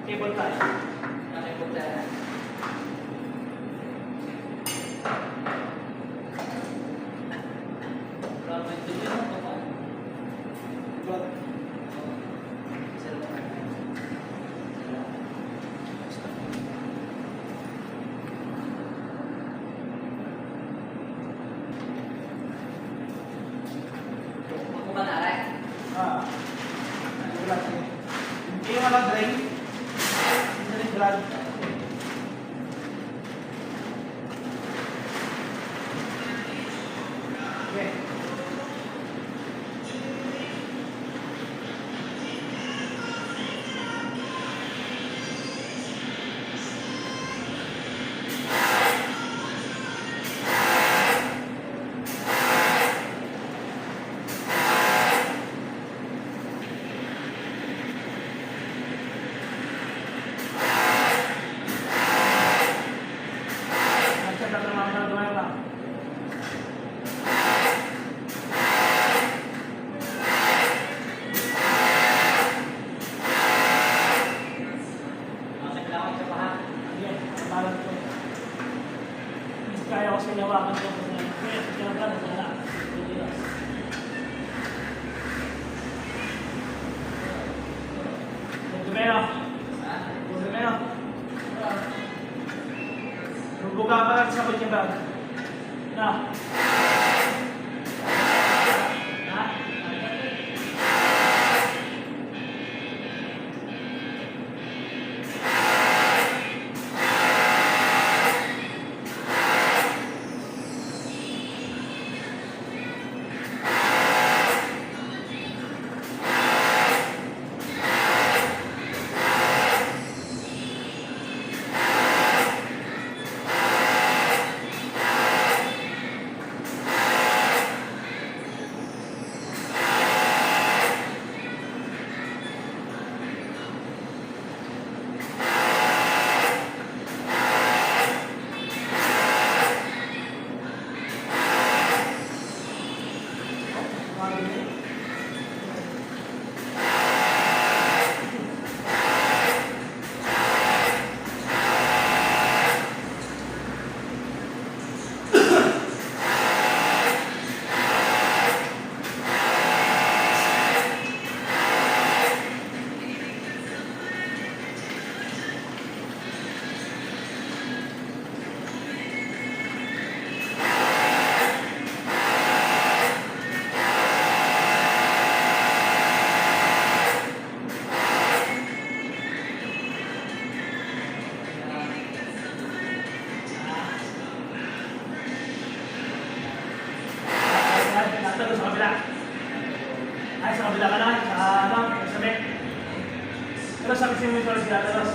Cable tayo. Nakipot tayo. Grabe, dumi mo pa pa. Good. Ah. Wala siya. Hindi yung mga drain. Hindi rin drag. Okay. Kaya ko sinawakan ko kung kaya ka na sana. Dumeno. Dumeno. Buka pa lang sa kanya bag. Na. Sa kabila. Ay, sa kabila ka na. Sa sabi. Pero sa kasi mo ito sila talos.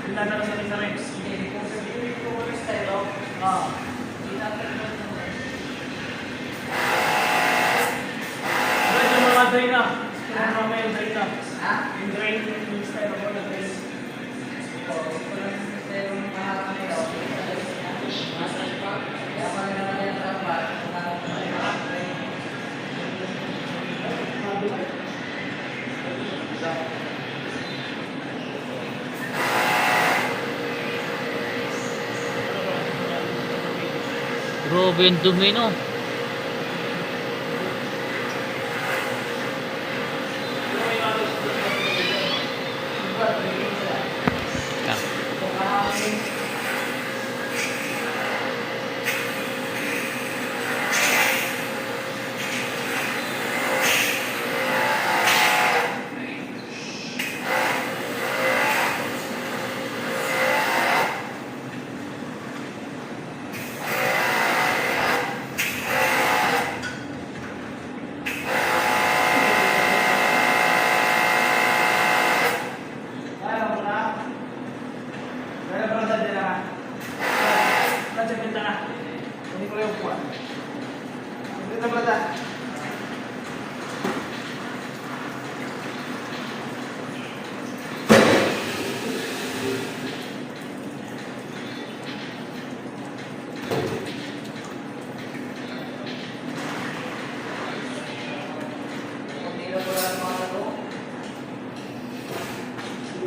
Sila talos sa sabi. Hindi ko sabihin ko ulit tayo. Hindi natin Yung mga drain na. Yung mga may drain na. Ha? Yung drain, yung style of the drain. Grabe yung dumi, no?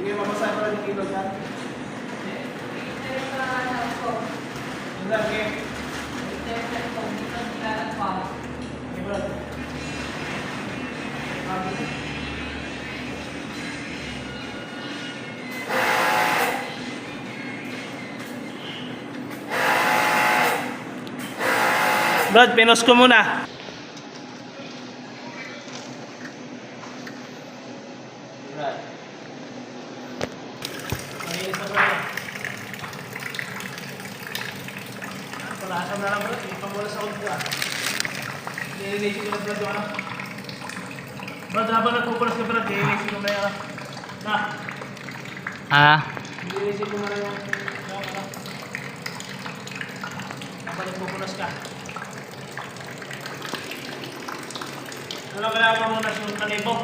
Sige, mamasahe pala Brad, yung ito dyan. Yung lagi. Okay, Brad. Brad, pinos ko muna. Brad. Malinis na Brad. Palasan na lang Brad. Hindi pa mula sa ulo. Nilinisin ko na Brad yung ano. Brad, habang nagpupulas ka Brad, nilinisin ko na yung ano. Na. Ah, Nilinisin ko na yung ano. Habang nagpupulas ka. Ano kaya pa muna yung kanibo?